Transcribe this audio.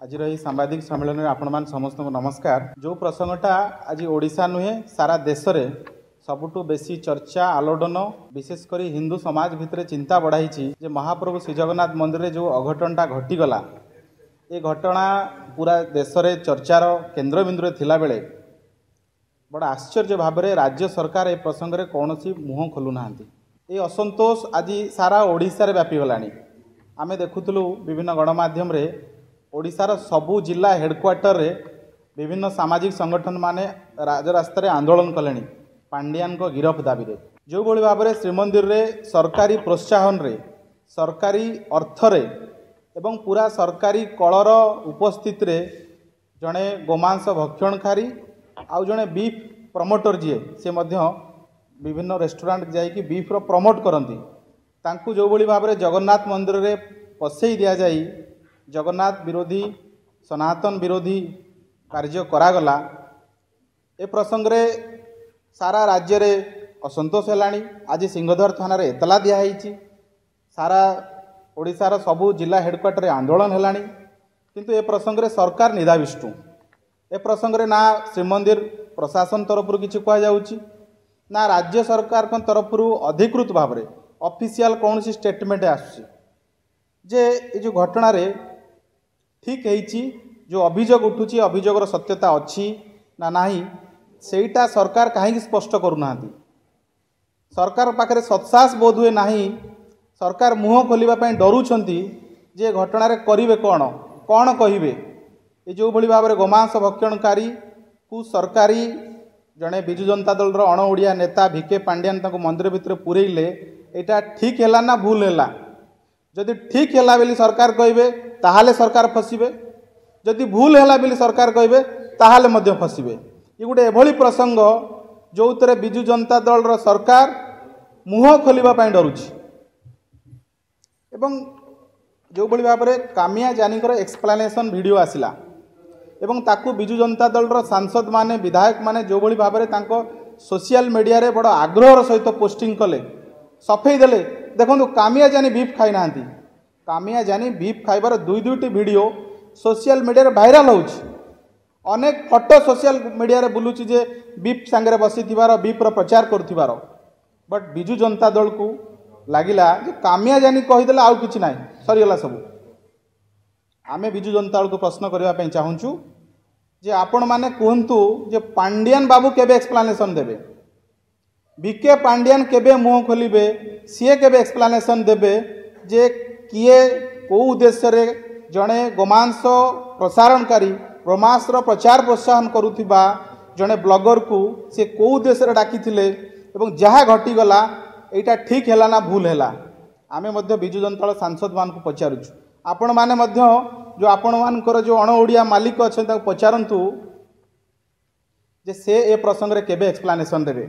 आज सांबादिक सम्मेलन में आपण समस्त नमस्कार। जो प्रसंगटा आज ओडिशा नुहे सारा देश में सबुठु बेसी चर्चा आलोडन विशेषकर हिंदू समाज भितर चिंता बढ़ाई जे महाप्रभु श्री जगन्नाथ मंदिर में जो अघटनटा घटीगला ये घटना पूरा देश में चर्चार केन्द्रबिंदु थिला बेले बड़ा आश्चर्य भाव में राज्य सरकार ए प्रसंग में कौन मुह खोलुना। ये असंतोष आज सारा ओडिशा रे व्यापी गलानी। आमे देखुतलु विभिन्न गणमाध्यम रे ओडिशार सबु जिला हेडक्वार्टर रे विभिन्न सामाजिक संगठन माने राजरास्ता आंदोलन कले पांड्यान को गिरफ दाबी रे जो भली भाव में श्रीमंदिर रे सरकारी प्रोत्साहन रे सरकारी अर्थ रे एवं पूरा सरकारी कलर उपस्थित रे जड़े गोमांस भक्षणकारी आउ जड़े बीफ प्रमोटर जी से मध्य विभिन्न रेस्टोरेंट जाइए बीफ रो प्रमोट करती तांकु जो भली भाव में जगन्नाथ मंदिर रे पसई दि जाई जगन्नाथ विरोधी सनातन विरोधी कार्य करागला। ए प्रसंग रे सारा राज्य रे असंतोष है। आज सिंहदर थाना रे एतला दिखाई सारा ओडिशार सबु जिला हेडक्वार्टर आंदोलन है किंतु ए प्रसंग रे सरकार निदाविष्टु। ए प्रसंग रे ना श्रीमंदिर प्रशासन तरफ किसी कहुच्छी ना राज्य सरकार तरफ अधिकृत भाव में ऑफिशियल कौन सी स्टेटमेंट आसुची जे जो घटना रे ठीक है जो अभियोग उठुची अभियोगर सत्यता अच्छी ना नहीं सेटा सरकार कहीं स्पष्ट करूना। सरकार पाखे सत्साहस बोध हुए नहीं। सरकार मुह खोलने डरुंच जे घटना रे करिवे कौन कौन कहिबे। ये जो भली भाव में गोमांस भक्षणकारी को सरकारी जड़े विजु जनता दल अण ओडिया नेता भिके पांड्यान मंदिर भितर पुरेले यहाँ ठीक है ना भूल है। जदि ठीक है बोली सरकार कहे ताहाले सरकार फसबे, जदि भूल है बोली सरकार कहे ताहाले मध्य फसबे। ये गोटे एभली प्रसंग जो थे विजु जनता दल सरकार मुह खोलने डरुची एवं जो भली भाव में कामिया जानीकर एक्सप्लेनेशन वीडियो आसिला एवं ताकू विजु जनता दल सांसद माने विधायक माने जो भली भाव में सोशल मीडिया रे बड़ आग्रह सहित पोस्टिंग कले सफेई देले। देखो कामिया जानी बीफ खाई ना कामिया जानी बीफ खाइबार दुईटी वीडियो सोशल मीडिया रे भाइराल होउछि। अनेक फोटो सोशल मीडिया रे बुलुछि जे बीफ सांगे बसी बीफ रो प्रचार करुथिबार बट विजु जनता दल को लागिला जे कामिया जानी कहीदेले आउ किछि नाही सरीगला सब। आमे विजु जनता दल को प्रश्न करबा पई चाहूछु जे आपण माने कहंतु जे पांड्यान बाबू केबे एक्सप्लेनेशन देबे, बीके पांड्यान केबे मुंह खोलिबे, सीए केबे एक्सप्लेनेशन देबे जे किए को उद्देश्य रे जड़े गोमांस प्रसारणकारी गोमांसर प्रचार प्रोत्साहन करुथिबा जड़े ब्लॉगर को से को उद्देश्य रे डाकिथिले एवं जहाँ घटीगला यहाँ ठीक है ना भूल है। आमे मध्य विजु जनता दल सांसद मान को पचारुछु आपण माने मध्य जो आपण मानकर जो अण ओडिया मालिक अच्छा पचारंतु जे से ए प्रसंग रे केबे एक्सप्लेनेशन देबे।